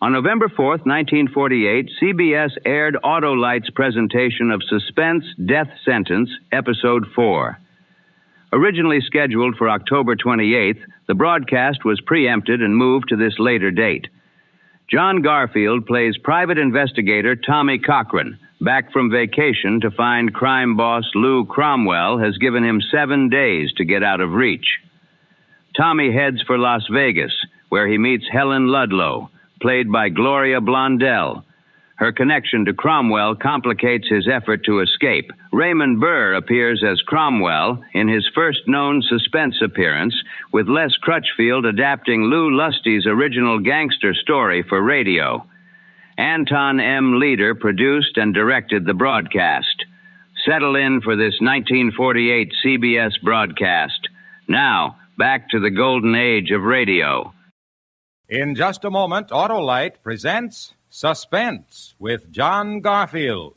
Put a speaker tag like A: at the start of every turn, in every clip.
A: On November 4th, 1948, CBS aired Autolite's presentation of Suspense, Death Sentence, Episode 4. Originally scheduled for October 28th, the broadcast was preempted and moved to this later date. John Garfield plays private investigator Tommy Cochran, back from vacation to find crime boss Lou Cromwell has given him 7 days to get out of reach. Tommy heads for Las Vegas, where he meets Helen Ludlow, played by Gloria Blondell. Her connection to Cromwell complicates his effort to escape. Raymond Burr appears as Cromwell in his first known suspense appearance, with Les Crutchfield adapting Lou Lusty's original gangster story for radio. Anton M. Leader produced and directed the broadcast. Settle in for this 1948 CBS broadcast. Now, back to the golden age of radio.
B: In just a moment, Autolite presents Suspense with John Garfield.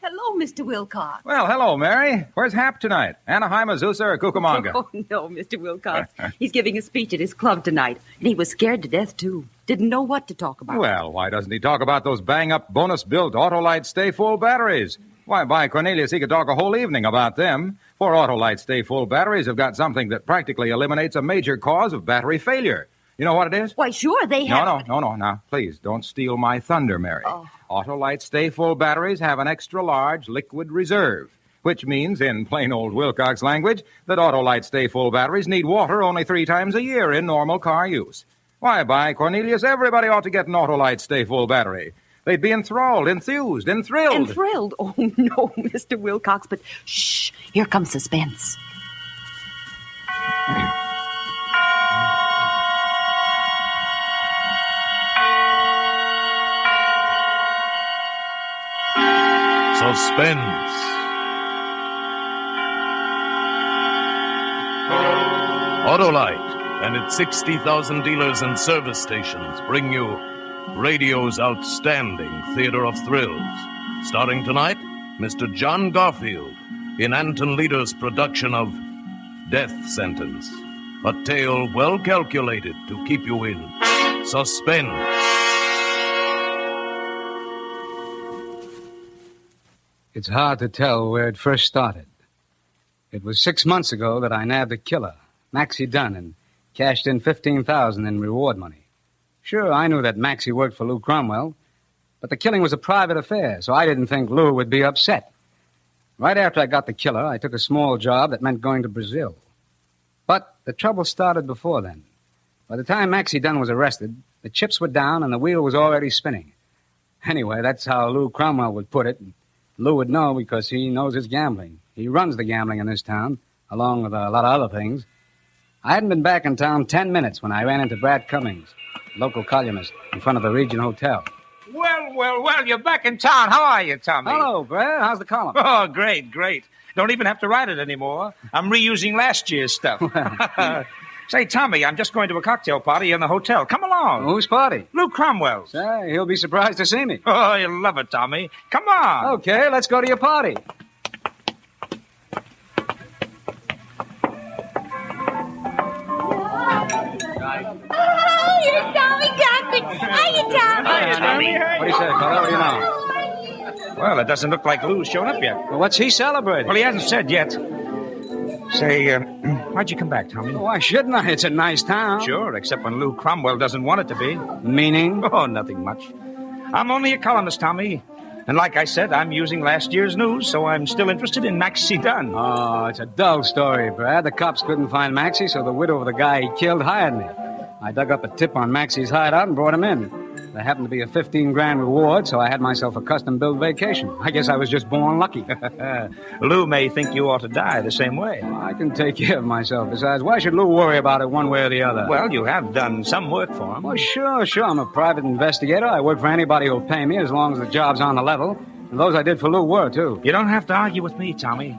C: Hello, Mr. Wilcox.
B: Well, hello, Mary. Where's Hap tonight? Anaheim, Azusa, or Cucamonga?
C: Oh, no, Mr. Wilcox. He's giving a speech at his club tonight, and he was scared to death, too. Didn't know what to talk about.
B: Well, why doesn't he talk about those bang-up, bonus-built Autolite Stay-Full batteries? Why, by Cornelius, he could talk a whole evening about them. For Autolite Stay-Full batteries have got something that practically eliminates a major cause of battery failure. You know what it is?
C: Why, sure, they have...
B: No. Now, please, don't steal my thunder, Mary.
C: Oh.
B: Autolite Stay-Full batteries have an extra-large liquid reserve, which means, in plain old Wilcox language, that Autolite Stay-Full batteries need water only 3 times a year in normal car use. Why, by Cornelius, everybody ought to get an Autolite Stay-Full battery. They'd be enthralled, enthused, and thrilled.
C: And thrilled? Oh, no, Mr. Wilcox, but shh, here comes Suspense.
D: Suspense. Autolite and its 60,000 dealers and service stations bring you radio's outstanding theater of thrills. Starring tonight, Mr. John Garfield in Anton Leader's production of Death Sentence, a tale well calculated to keep you in suspense.
E: It's hard to tell where it first started. It was 6 months ago that I nabbed the killer, Maxie Dunn, and cashed in $15,000 in reward money. Sure, I knew that Maxie worked for Lou Cromwell, but the killing was a private affair, so I didn't think Lou would be upset. Right after I got the killer, I took a small job that meant going to Brazil. But the trouble started before then. By the time Maxie Dunn was arrested, the chips were down and the wheel was already spinning. Anyway, that's how Lou Cromwell would put it. Lou would know because he knows his gambling. He runs the gambling in this town, along with a lot of other things. I hadn't been back in town 10 minutes when I ran into Brad Cummings, local columnist, in front of the Region Hotel.
F: Well, you're back in town. How are you, Tommy?
E: Hello, Brad. How's the column?
F: Oh, great. Don't even have to write it anymore. I'm reusing last year's stuff. Say, Tommy, I'm just going to a cocktail party in the hotel. Come along.
E: Whose party?
F: Lou Cromwell's.
E: Say, he'll be surprised to see me.
F: Oh, you'll love it, Tommy. Come on.
E: Okay, let's go to your party.
G: Oh, here's Tommy Cochran. Hiya, Tommy.
F: Hiya, Tommy.
E: What do you say, fella? What do you know?
F: Well, it doesn't look like Lou's shown up yet.
E: Well, what's he celebrating?
F: Well, he hasn't said yet. Say, why'd you come back, Tommy?
E: Why shouldn't I? It's a nice town.
F: Sure, except when Lou Cromwell doesn't want it to be.
E: Meaning?
F: Oh, nothing much. I'm only a columnist, Tommy. And like I said, I'm using last year's news, so I'm still interested in Maxie Dunn.
E: Oh, it's a dull story, Brad. The cops couldn't find Maxie, so the widow of the guy he killed hired me. I dug up a tip on Maxie's hideout and brought him in. There happened to be a $15,000 reward, so I had myself a custom-built vacation. I guess I was just born lucky.
F: Lou may think you ought to die the same way.
E: I can take care of myself. Besides, why should Lou worry about it one way or the other?
F: Well, you have done some work for him.
E: Well, sure. I'm a private investigator. I work for anybody who'll pay me as long as the job's on the level. And those I did for Lou were, too.
F: You don't have to argue with me, Tommy.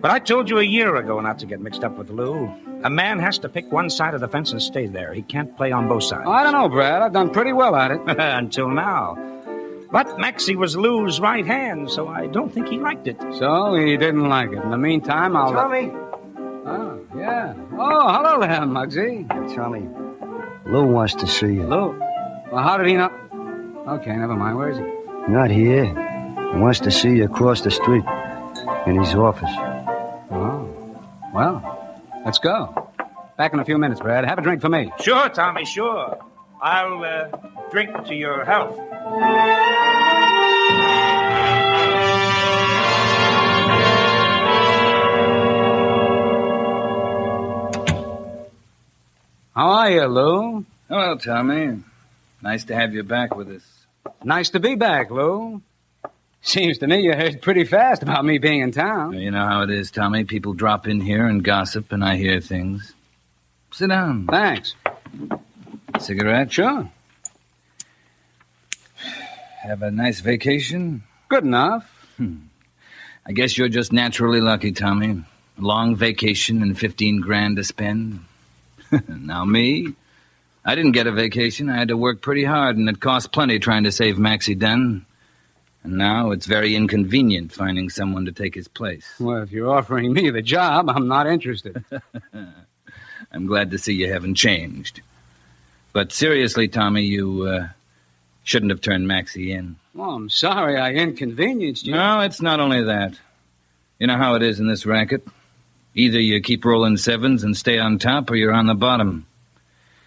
F: But I told you a year ago not to get mixed up with Lou. A man has to pick one side of the fence and stay there. He can't play on both sides.
E: I don't know, Brad. I've done pretty well at it.
F: Until now. But Maxie was Lou's right hand, so I don't think he liked it.
E: So he didn't like it. In the meantime, I'll...
H: Tommy!
E: Oh, yeah. Oh, hello there, Muggsy.
H: Tommy, Lou wants to see you.
E: Lou? Well, how did he know... Okay, never mind. Where is he?
H: Not here. He wants to see you across the street in his office.
E: Oh. Well, let's go. Back in a few minutes, Brad. Have a drink for me.
F: Sure, Tommy, sure. I'll drink to your health.
E: How are you, Lou?
I: Hello, Tommy. Nice to have you back with us.
E: Nice to be back, Lou. Seems to me you heard pretty fast about me being in town.
I: You know how it is, Tommy. People drop in here and gossip, and I hear things. Sit down.
E: Thanks.
I: Cigarette?
E: Sure.
I: Have a nice vacation?
E: Good enough.
I: I guess you're just naturally lucky, Tommy. Long vacation and 15 grand to spend. Now me? I didn't get a vacation. I had to work pretty hard, and it cost plenty trying to save Maxie Dunn. And now it's very inconvenient finding someone to take his place.
E: Well, if you're offering me the job, I'm not interested.
I: I'm glad to see you haven't changed. But seriously, Tommy, you shouldn't have turned Maxie in.
E: Well, I'm sorry I inconvenienced you.
I: No, it's not only that. You know how it is in this racket. Either you keep rolling sevens and stay on top, or you're on the bottom.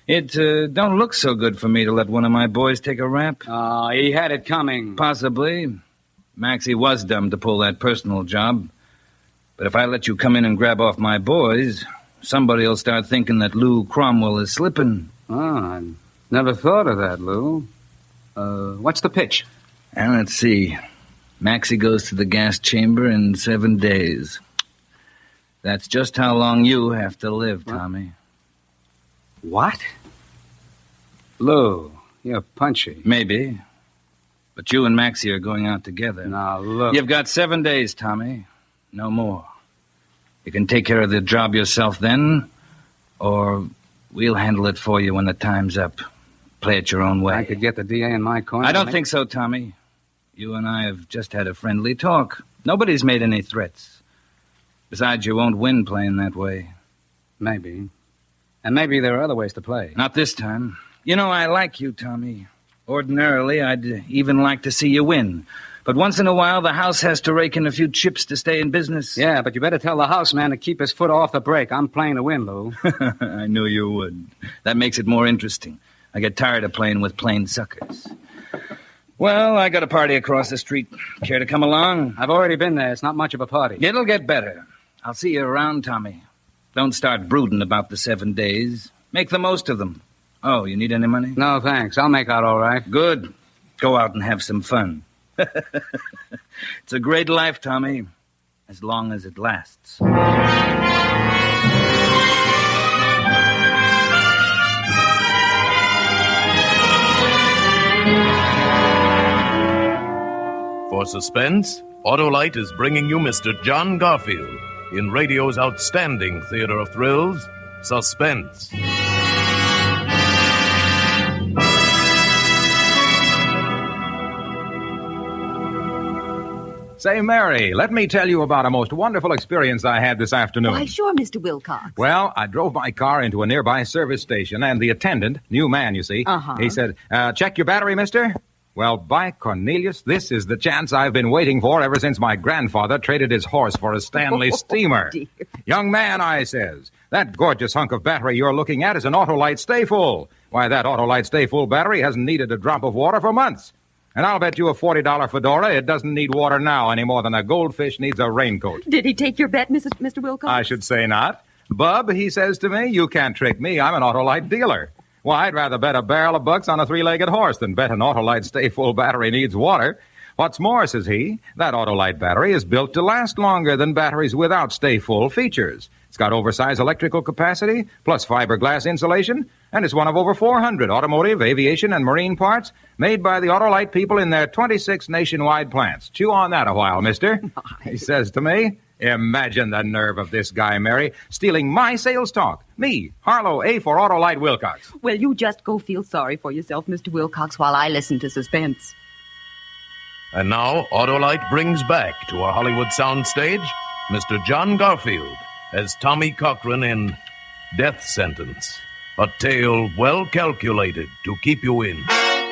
I: It don't look so good for me to let one of my boys take a rap.
E: Oh, he had it coming.
I: Possibly. Maxie was dumb to pull that personal job. But if I let you come in and grab off my boys, somebody will start thinking that Lou Cromwell is slipping.
E: Oh, I never thought of that, Lou. What's the pitch?
I: And let's see. Maxie goes to the gas chamber in 7 days. That's just how long you have to live, Tommy.
E: What? Lou, you're punchy.
I: Maybe. But you and Maxie are going out together.
E: Now, look.
I: You've got 7 days, Tommy. No more. You can take care of the job yourself then, or we'll handle it for you when the time's up. Play it your own way.
E: I could get the DA in my corner.
I: I don't think so, Tommy. You and I have just had a friendly talk. Nobody's made any threats. Besides, you won't win playing that way.
E: Maybe. And maybe there are other ways to play.
I: Not this time. You know, I like you, Tommy. Ordinarily, I'd even like to see you win. But once in a while, the house has to rake in a few chips to stay in business.
E: Yeah, but you better tell the house man to keep his foot off the brake. I'm playing to win, Lou.
I: I knew you would. That makes it more interesting. I get tired of playing with plain suckers. Well, I got a party across the street. Care to come along?
E: I've already been there. It's not much of a party.
I: It'll get better. I'll see you around, Tommy. Don't start brooding about the 7 days. Make the most of them. Oh, you need any money?
E: No, thanks. I'll make out all right.
I: Good. Go out and have some fun. It's a great life, Tommy, as long as it lasts.
D: For Suspense, Autolite is bringing you Mr. John Garfield in radio's outstanding theater of thrills, Suspense.
B: Say, Mary, let me tell you about a most wonderful experience I had this afternoon.
C: Why, sure, Mr. Wilcox.
B: Well, I drove my car into a nearby service station, and the attendant, new man, you see, he said, check your battery, mister? Well, by Cornelius, this is the chance I've been waiting for ever since my grandfather traded his horse for a Stanley steamer.
C: Dear.
B: Young man, I says, that gorgeous hunk of battery you're looking at is an Autolite Stay Full. Why, that Autolite Stay Full battery hasn't needed a drop of water for months. And I'll bet you a $40 fedora it doesn't need water now any more than a goldfish needs a raincoat.
C: Did he take your bet, Mr. Wilcox?
B: I should say not. Bub, he says to me, you can't trick me. I'm an Autolite dealer. Why, I'd rather bet a barrel of bucks on a three-legged horse than bet an Autolite Stay Full battery needs water. What's more, says he, that Autolite battery is built to last longer than batteries without Stay Full features. It's got oversized electrical capacity, plus fiberglass insulation, and it's one of over 400 automotive, aviation, and marine parts made by the Autolite people in their 26 nationwide plants. Chew on that a while, mister. He says to me, imagine the nerve of this guy, Mary, stealing my sales talk. Me, Harlow A for Autolite Wilcox.
C: Well, you just go feel sorry for yourself, Mr. Wilcox, while I listen to Suspense.
D: And now, Autolite brings back to our Hollywood soundstage Mr. John Garfield as Tommy Cochran in Death Sentence, a tale well calculated to keep you in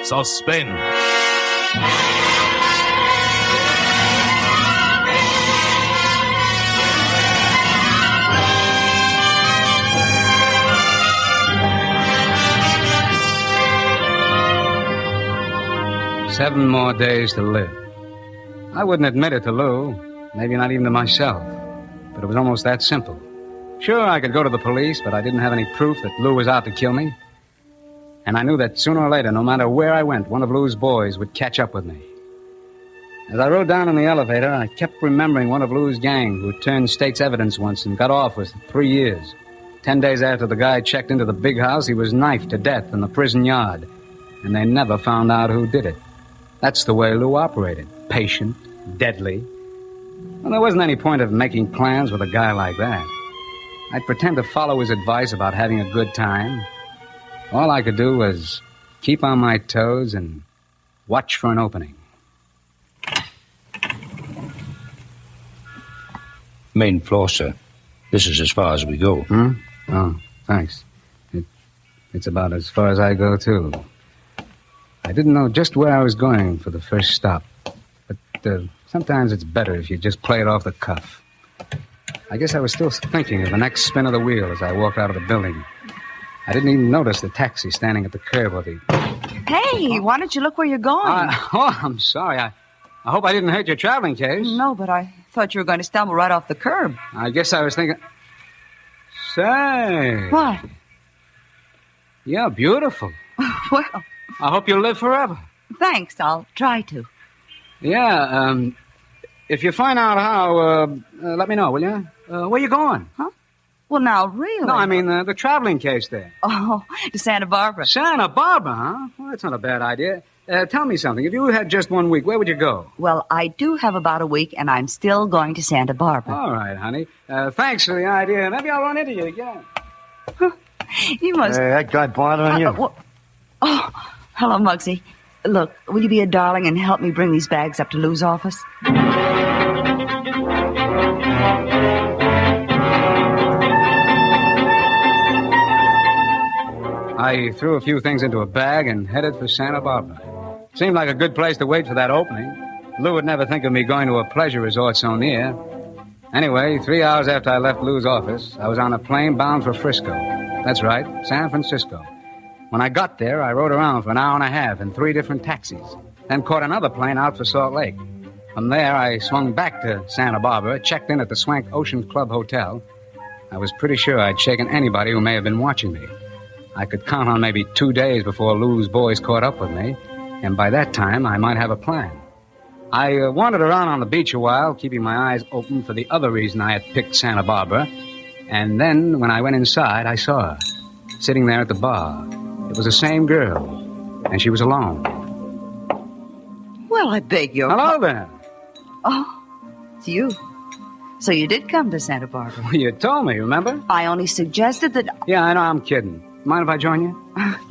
D: suspense.
E: Seven more days to live. I wouldn't admit it to Lou, maybe not even to myself, but it was almost that simple. Sure, I could go to the police, but I didn't have any proof that Lou was out to kill me. And I knew that sooner or later, no matter where I went, one of Lou's boys would catch up with me. As I rode down in the elevator, I kept remembering one of Lou's gang who turned state's evidence once and got off with 3 years. 10 days after the guy checked into the big house, he was knifed to death in the prison yard, and they never found out who did it. That's the way Lou operated. Patient, deadly. Well, there wasn't any point of making plans with a guy like that. I'd pretend to follow his advice about having a good time. All I could do was keep on my toes and watch for an opening.
H: Main floor, sir. This is as far as we go.
E: Oh, thanks. It's about as far as I go, too. I didn't know just where I was going for the first stop. But sometimes it's better if you just play it off the cuff. I guess I was still thinking of the next spin of the wheel as I walked out of the building. I didn't even notice the taxi standing at the curb or the...
C: Hey, why don't you look where you're going?
E: I'm sorry. I hope I didn't hurt your traveling case.
C: No, but I thought you were going to stumble right off the curb.
E: I guess I was thinking... Say...
C: What?
E: You're beautiful.
C: Well...
E: I hope you'll live forever.
C: Thanks, I'll try to.
E: Yeah, if you find out how, let me know, will you? Where you going?
C: Huh? Well, now, really?
E: No, I mean the traveling case there.
C: Oh, to Santa Barbara.
E: Santa Barbara, huh? Well, that's not a bad idea. Tell me something. If you had just 1 week, where would you go?
C: Well, I do have about a week, and I'm still going to Santa Barbara.
E: All right, honey. Thanks for the idea. Maybe I'll run into you again.
C: You must...
H: Hey, that guy bothering you?
C: Hello, Muggsy. Look, will you be a darling and help me bring these bags up to Lou's office?
E: I threw a few things into a bag and headed for Santa Barbara. Seemed like a good place to wait for that opening. Lou would never think of me going to a pleasure resort so near. Anyway, 3 hours after I left Lou's office, I was on a plane bound for Frisco. That's right, San Francisco. When I got there, I rode around for an hour and a half in 3 different taxis, then caught another plane out for Salt Lake. From there, I swung back to Santa Barbara, checked in at the Swank Ocean Club Hotel. I was pretty sure I'd shaken anybody who may have been watching me. I could count on maybe 2 days before Lou's boys caught up with me, and by that time, I might have a plan. I wandered around on the beach a while, keeping my eyes open for the other reason I had picked Santa Barbara, and then, when I went inside, I saw her, sitting there at the bar. It was the same girl, and she was alone.
C: Well, I beg your
E: Hello there.
C: Oh, it's you. So you did come to Santa Barbara.
E: Well, you told me, remember?
C: I only suggested that...
E: Yeah, I know, I'm kidding. Mind if I join you?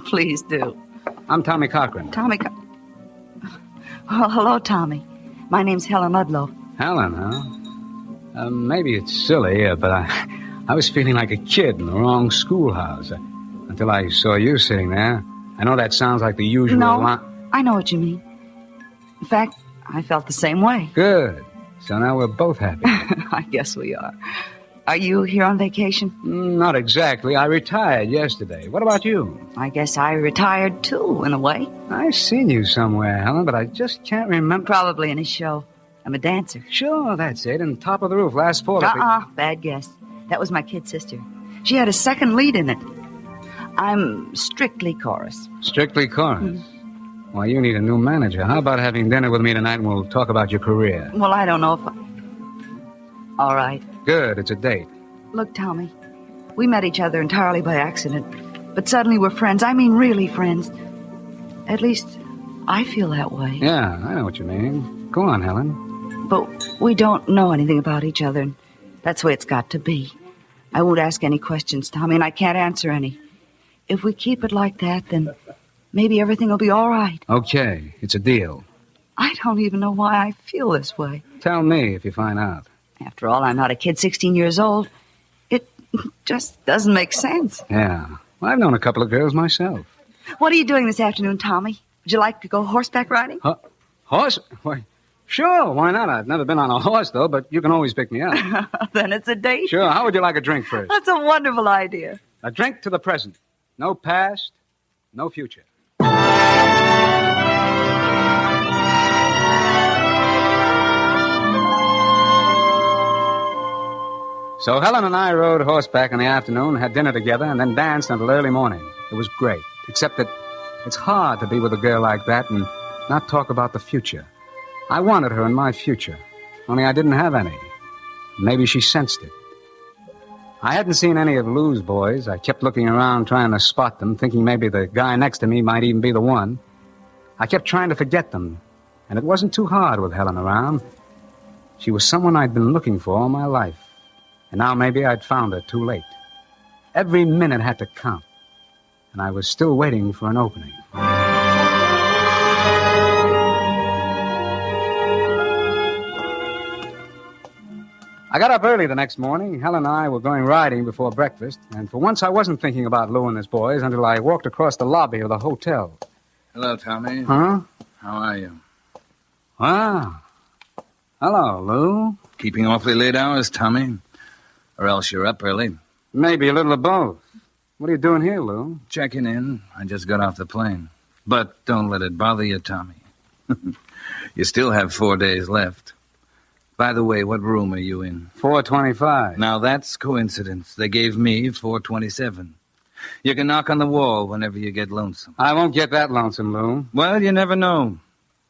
C: Please do.
E: I'm Tommy Cochran.
C: Oh, hello, Tommy. My name's Helen Ludlow.
E: Helen, huh? Maybe it's silly, but I was feeling like a kid in the wrong schoolhouse. Until I saw you sitting there. I know that sounds like the usual...
C: No, I know what you mean. In fact, I felt the same way.
E: Good. So now we're both happy.
C: I guess we are. Are you here on vacation?
E: Not exactly. I retired yesterday. What about you?
C: I guess I retired, too, in a way.
E: I've seen you somewhere, Helen, but I just can't remember.
C: Probably in a show. I'm a dancer.
E: Sure, that's it. And Top of the Roof last fall.
C: Bad guess. That was my kid sister. She had a second lead in it. I'm strictly chorus.
E: Strictly chorus? Well, you need a new manager. How about having dinner with me tonight and we'll talk about your career?
C: Well, I don't know if All right.
E: Good. It's a date.
C: Look, Tommy, we met each other entirely by accident, but suddenly we're friends. I mean, really friends. At least, I feel that way.
E: Yeah, I know what you mean. Go on, Helen.
C: But we don't know anything about each other, and that's the way it's got to be. I won't ask any questions, Tommy, and I can't answer any. If we keep it like that, then maybe everything will be all right.
E: Okay, it's a deal.
C: I don't even know why I feel this way.
E: Tell me if you find out.
C: After all, I'm not a kid 16 years old. It just doesn't make sense.
E: Yeah. Well, I've known a couple of girls myself.
C: What are you doing this afternoon, Tommy? Would you like to go horseback riding?
E: Horse? Why, sure, why not? I've never been on a horse, though, but you can always pick me up.
C: Then it's a date.
E: Sure, how would you like a drink first?
C: That's a wonderful idea.
E: A drink to the present. No past, no future. So Helen and I rode horseback in the afternoon, had dinner together, and then danced until early morning. It was great, except that it's hard to be with a girl like that and not talk about the future. I wanted her in my future, only I didn't have any. Maybe she sensed it. I hadn't seen any of Lou's boys. I kept looking around trying to spot them, thinking maybe the guy next to me might even be the one. I kept trying to forget them, and it wasn't too hard with Helen around. She was someone I'd been looking for all my life. And now maybe I'd found her too late. Every minute had to count. And I was still waiting for an opening. I got up early the next morning. Helen and I were going riding before breakfast. And for once I wasn't thinking about Lou and his boys until I walked across the lobby of the hotel.
I: Hello, Tommy.
E: Huh?
I: How are you?
E: Ah. Hello, Lou.
I: Keeping awfully late hours, Tommy. Or else you're up early.
E: Maybe a little of both. What are you doing here, Lou?
I: Checking in. I just got off the plane. But don't let it bother you, Tommy. You still have 4 days left. By the way, what room are you in?
E: 425.
I: Now, that's coincidence. They gave me 427. You can knock on the wall whenever you get lonesome.
E: I won't get that lonesome, Lou.
I: Well, you never know.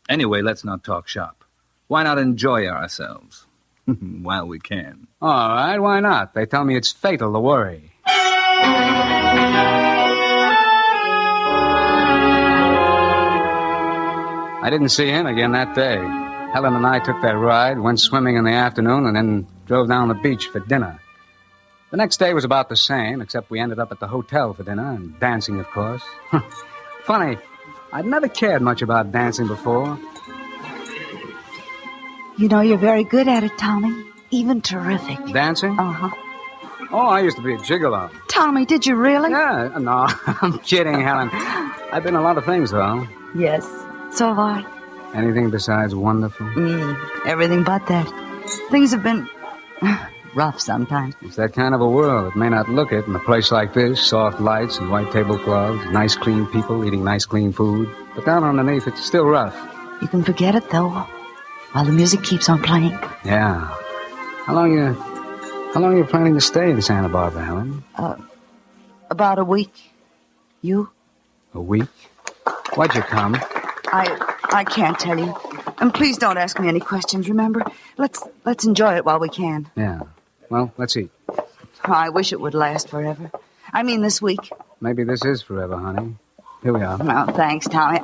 I: Anyway, let's not talk shop. Why not enjoy ourselves? While we can.
E: All right, why not? They tell me it's fatal to worry. I didn't see him again that day. Helen and I took that ride, went swimming in the afternoon, and then drove down the beach for dinner. The next day was about the same, except we ended up at the hotel for dinner, and dancing, of course. Funny, I'd never cared much about dancing before.
C: You know, you're very good at it, Tommy. Even terrific.
E: Dancing?
C: Uh-huh.
E: Oh, I used to be a gigolo.
C: Tommy, did you really?
E: Yeah, no, I'm kidding, Helen. I've been a lot of things, though.
C: Yes, so have I.
E: Anything besides wonderful?
C: Everything but that. Things have been rough sometimes.
E: It's that kind of a world. It may not look it in a place like this. Soft lights and white tablecloths, nice clean people eating nice clean food. But down underneath, it's still rough.
C: You can forget it, though, while the music keeps on playing.
E: Yeah. How long are you planning to stay in Santa Barbara, Helen?
C: About a week. You?
E: A week? Why'd you come?
C: I can't tell you. And please don't ask me any questions, remember? Let's enjoy it while we can.
E: Yeah. Well, let's eat.
C: Oh, I wish it would last forever. I mean this week.
E: Maybe this is forever, honey. Here we are.
C: Well, thanks, Tommy.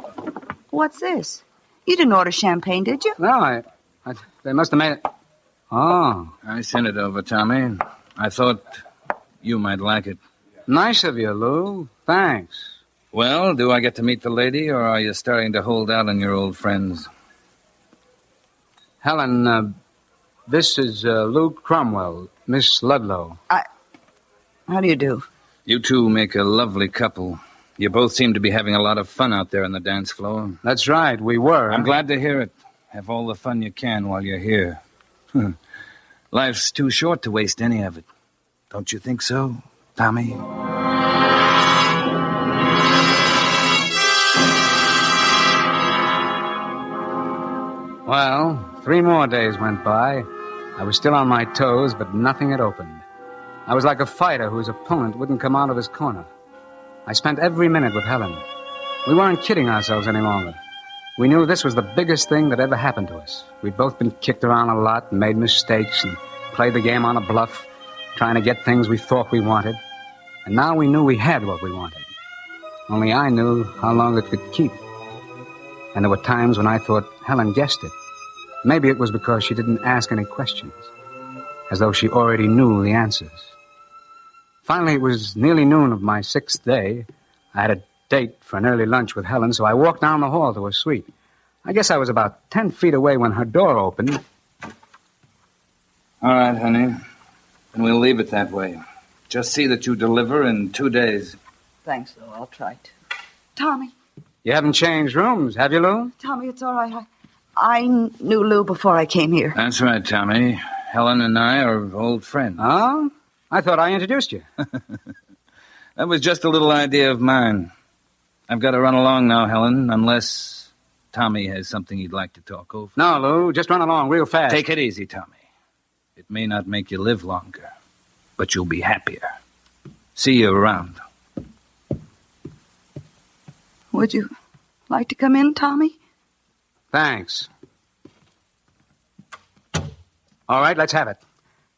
C: What's this? You didn't order champagne, did you?
E: No, they must have made it. Oh.
I: I sent it over, Tommy. I thought you might like it.
E: Nice of you, Lou. Thanks.
I: Well, do I get to meet the lady, or are you starting to hold out on your old friends?
E: Helen, this is Lou Cromwell, Miss Ludlow.
C: How do you do?
I: You two make a lovely couple. You both seem to be having a lot of fun out there on the dance floor.
E: That's right, we were.
I: I'm glad to hear it. Have all the fun you can while you're here. Life's too short to waste any of it. Don't you think so, Tommy?
E: Well, 3 more days went by. I was still on my toes, but nothing had opened. I was like a fighter whose opponent wouldn't come out of his corner. I spent every minute with Helen. We weren't kidding ourselves any longer. We knew this was the biggest thing that ever happened to us. We'd both been kicked around a lot and made mistakes and played the game on a bluff, trying to get things we thought we wanted. And now we knew we had what we wanted. Only I knew how long it could keep. And there were times when I thought Helen guessed it. Maybe it was because she didn't ask any questions, as though she already knew the answers. Finally, it was nearly noon of my 6th day. I had a date for an early lunch with Helen, so I walked down the hall to her suite. I guess I was about 10 feet away when her door opened.
I: All right, honey. And we'll leave it that way. Just see that you deliver in 2 days.
C: Thanks, Lou. I'll try to. Tommy.
E: You haven't changed rooms, have you, Lou?
C: Tommy, it's all right. I knew Lou before I came here.
I: That's right, Tommy. Helen and I are old friends.
E: Oh? I thought I introduced you.
I: That was just a little idea of mine. I've got to run along now, Helen, unless Tommy has something he'd like to talk over.
E: No, Lou, just run along real fast.
I: Take it easy, Tommy. It may not make you live longer, but you'll be happier. See you around.
C: Would you like to come in, Tommy?
E: Thanks. All right, let's have it.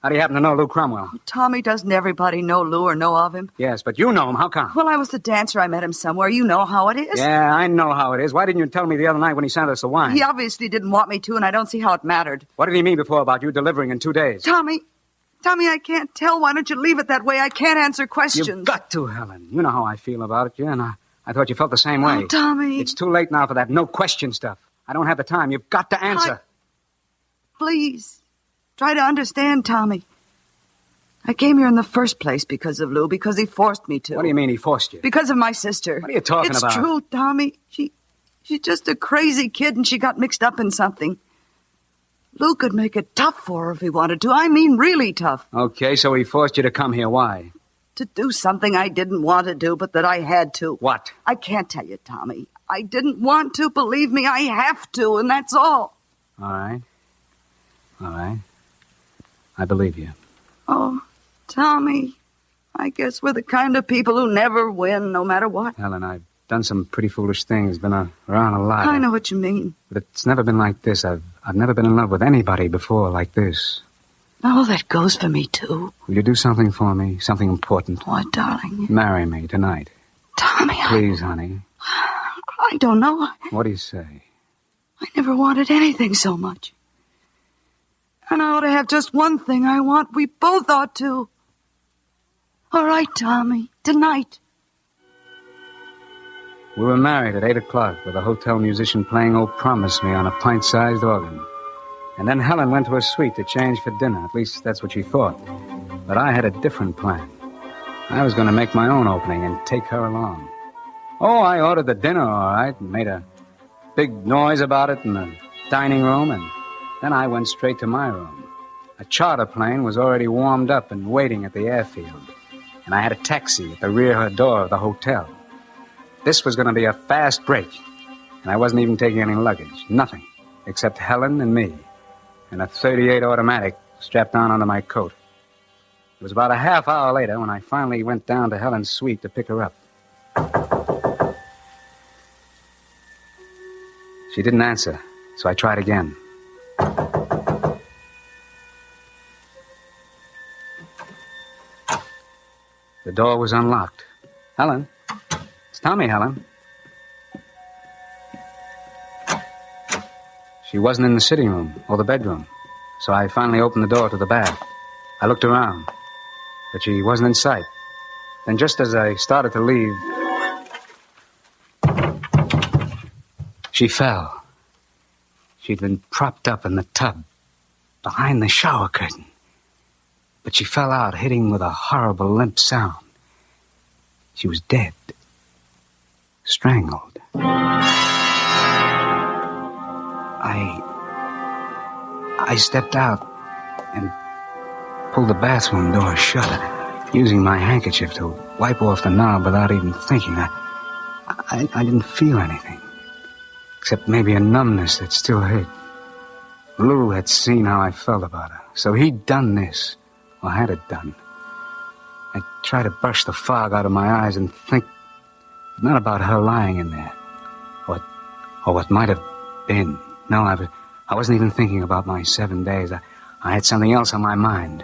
E: How do you happen to know Lou Cromwell?
C: Tommy, doesn't everybody know Lou or know of him?
E: Yes, but you know him. How come?
C: Well, I was the dancer. I met him somewhere. You know how it is.
E: Yeah, I know how it is. Why didn't you tell me the other night when he sent us the wine?
C: He obviously didn't want me to, and I don't see how it mattered.
E: What did he mean before about you delivering in 2 days?
C: Tommy, I can't tell. Why don't you leave it that way? I can't answer questions.
E: You've got to, Helen. You know how I feel about it, yeah, and I thought you felt the same way.
C: Oh, Tommy.
E: It's too late now for that no-question stuff. I don't have the time. You've got to answer.
C: Please, try to understand, Tommy. I came here in the first place because of Lou, because he forced me to.
E: What do you mean he forced you?
C: Because of my sister.
E: What are you talking about?
C: It's true, Tommy. She's just a crazy kid, and she got mixed up in something. Lou could make it tough for her if he wanted to. I mean really tough.
E: Okay, so he forced you to come here. Why?
C: To do something I didn't want to do, but that I had to.
E: What?
C: I can't tell you, Tommy. I didn't want to. Believe me, I have to, and that's all.
E: All right. I believe you.
C: Oh, Tommy, I guess we're the kind of people who never win, no matter what.
E: Helen, I've done some pretty foolish things, been around a lot.
C: I know what you mean.
E: But it's never been like this. I've never been in love with anybody before like this.
C: Oh, that goes for me, too.
E: Will you do something for me? Something important?
C: What, darling?
E: Marry me tonight.
C: Tommy,
E: Please, honey.
C: I don't know.
E: What do you say?
C: I never wanted anything so much. And I ought to have just one thing I want. We both ought to. All right, Tommy. Tonight.
E: We were married at 8 o'clock with a hotel musician playing "Oh Promise Me" on a pint-sized organ. And then Helen went to her suite to change for dinner. At least that's what she thought. But I had a different plan. I was going to make my own opening and take her along. Oh, I ordered the dinner, all right, and made a big noise about it in the dining room, and then I went straight to my room. A charter plane was already warmed up and waiting at the airfield, and I had a taxi at the rear door of the hotel. This was going to be a fast break, and I wasn't even taking any luggage. Nothing, except Helen and me, and a .38 automatic strapped on under my coat. It was about a half hour later when I finally went down to Helen's suite to pick her up. She didn't answer, so I tried again. The door was unlocked. Helen? It's Tommy, Helen. She wasn't in the sitting room or the bedroom, so I finally opened the door to the bath. I looked around, but she wasn't in sight. Then just as I started to leave, she fell. She'd been propped up in the tub behind the shower curtain. But she fell out, hitting with a horrible limp sound. She was dead. Strangled. I stepped out and pulled the bathroom door shut, using my handkerchief to wipe off the knob without even thinking. I didn't feel anything, except maybe a numbness that still hurt. Lou had seen how I felt about her, so he'd done this, or had it done. I tried to brush the fog out of my eyes and think not about her lying in there, or what might have been. No, I wasn't even thinking about my 7 days. I had something else on my mind.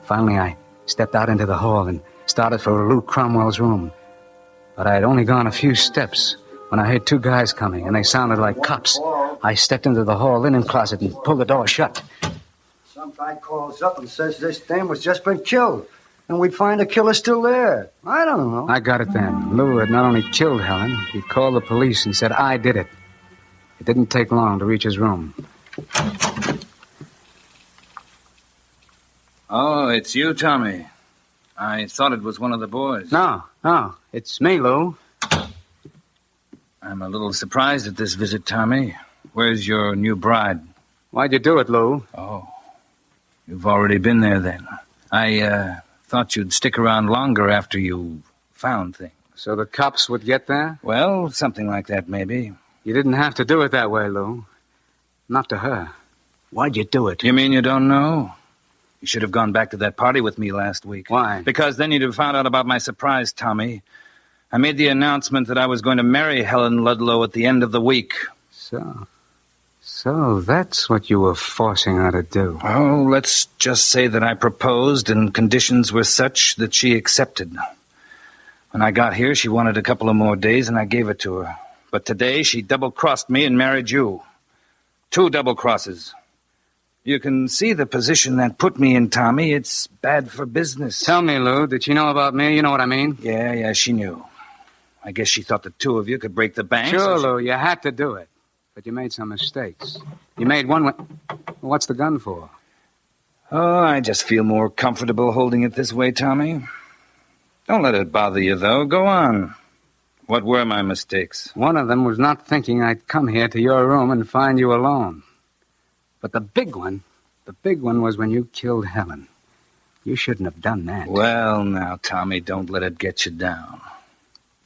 E: Finally, I stepped out into the hall and started for Lou Cromwell's room. But I had only gone a few steps when I heard two guys coming, and they sounded like cops. I stepped into the hall linen closet and pulled the door shut.
H: Some guy calls up and says this dame was just been killed, and we'd find the killer still there. I don't know.
E: I got it then. Lou had not only killed Helen, he called the police and said I did it. It didn't take long to reach his room.
I: Oh, it's you, Tommy. I thought it was one of the boys.
E: No, it's me, Lou.
I: I'm a little surprised at this visit, Tommy. Where's your new bride?
E: Why'd you do it, Lou?
I: Oh, you've already been there then. I thought you'd stick around longer after you found things.
E: So the cops would get there?
I: Well, something like that, maybe.
E: You didn't have to do it that way, Lou. Not to her. Why'd you do it?
I: You mean you don't know? You should have gone back to that party with me last week.
E: Why?
I: Because then you'd have found out about my surprise, Tommy. I made the announcement that I was going to marry Helen Ludlow at the end of the week.
E: So that's what you were forcing her to do.
I: Oh, let's just say that I proposed and conditions were such that she accepted. When I got here, she wanted a couple of more days and I gave it to her. But today, she double-crossed me and married you. 2 double crosses. You can see the position that put me in, Tommy. It's bad for business.
E: Tell me, Lou, did she know about me? You know what I mean?
I: Yeah, she knew. I guess she thought the 2 of you could break the bank.
E: Sure, Lou, you had to do it. But you made some mistakes. You made one... What's the gun for?
I: Oh, I just feel more comfortable holding it this way, Tommy. Don't let it bother you, though. Go on. What were my mistakes?
E: One of them was not thinking I'd come here to your room and find you alone. But the big one was when you killed Helen. You shouldn't have done that.
I: Well, now, Tommy, don't let it get you down.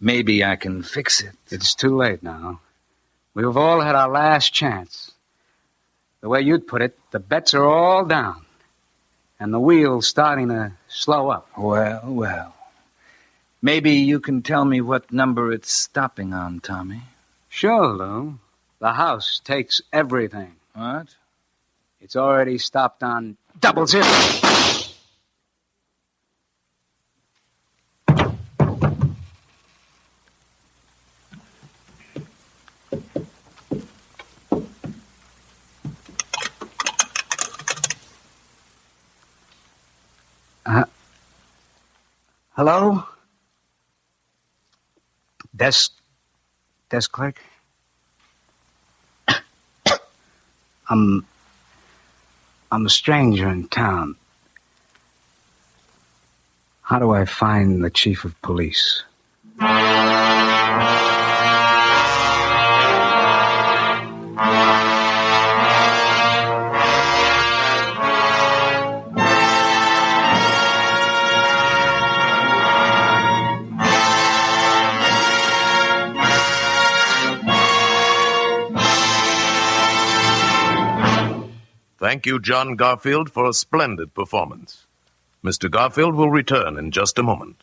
I: Maybe I can fix it.
E: It's too late now. We've all had our last chance. The way you'd put it, the bets are all down. And the wheel's starting to slow up.
I: Well. Maybe you can tell me what number it's stopping on, Tommy.
E: Sure, Lou. The house takes everything.
I: What?
E: It's already stopped on 00. Hello? Desk clerk? I'm a stranger in town. How do I find the chief of police?
D: Thank you, John Garfield, for a splendid performance. Mr. Garfield will return in just a moment.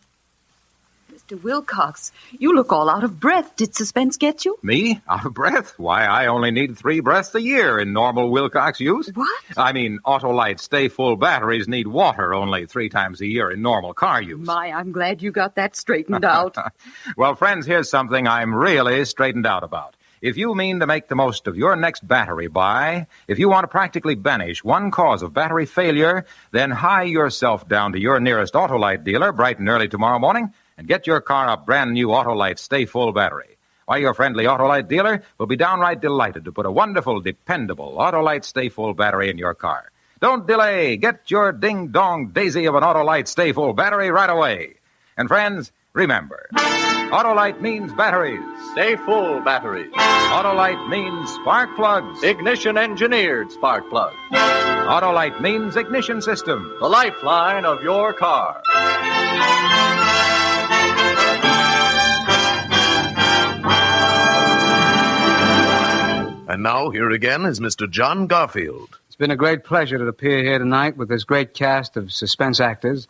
J: Mr. Wilcox, you look all out of breath. Did Suspense get you?
B: Me? Out of breath? Why, I only need 3 breaths a year in normal Wilcox use.
J: What?
B: I mean, Autolite stay-full batteries need water only 3 times a year in normal car use.
J: My, I'm glad you got that straightened out.
B: Well, friends, here's something I'm really straightened out about. If you mean to make the most of your next battery buy, if you want to practically banish one cause of battery failure, then hie yourself down to your nearest Autolite dealer bright and early tomorrow morning and get your car a brand new Autolite stay-full battery. Why, your friendly Autolite dealer will be downright delighted to put a wonderful, dependable Autolite stay-full battery in your car. Don't delay. Get your ding-dong daisy of an Autolite stay-full battery right away. And friends, remember, Autolite means batteries.
K: Stay full batteries.
B: Autolite means spark plugs.
K: Ignition engineered spark plugs.
B: Autolite means ignition system.
K: The lifeline of your car.
D: And now, here again is Mr. John Garfield.
E: It's been a great pleasure to appear here tonight with this great cast of suspense actors.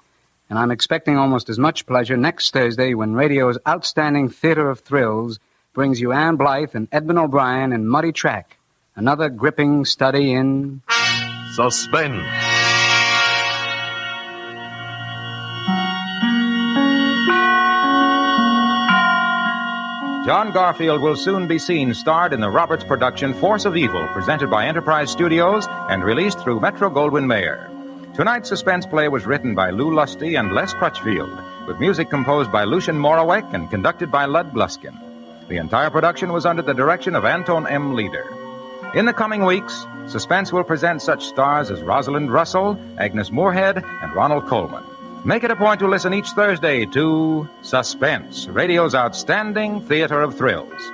E: And I'm expecting almost as much pleasure next Thursday when radio's outstanding theater of thrills brings you Ann Blythe and Edmund O'Brien in Muddy Track, another gripping study in...
D: Suspense.
B: John Garfield will soon be seen starred in the Roberts production Force of Evil, presented by Enterprise Studios and released through Metro-Goldwyn-Mayer. Tonight's suspense play was written by Lou Lusty and Les Crutchfield, with music composed by Lucien Moraweck and conducted by Lud Gluskin. The entire production was under the direction of Anton M. Leader. In the coming weeks, Suspense will present such stars as Rosalind Russell, Agnes Moorehead, and Ronald Coleman. Make it a point to listen each Thursday to Suspense, radio's outstanding theater of thrills.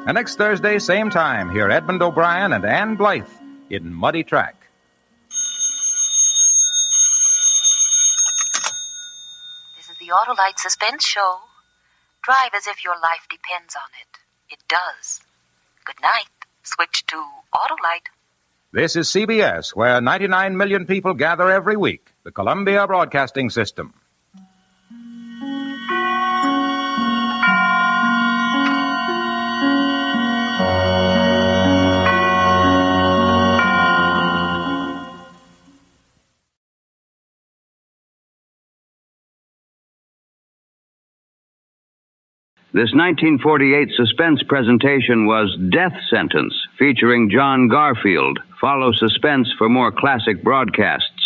B: And next Thursday, same time, hear Edmund O'Brien and Ann Blythe in Muddy Track.
L: This is the Autolite Suspense Show. Drive as if your life depends on it. It does. Good night. Switch to Autolite.
B: This is CBS, where 99 million people gather every week. The Columbia Broadcasting System.
A: This 1948 Suspense presentation was Death Sentence, featuring John Garfield. Follow Suspense for more classic broadcasts.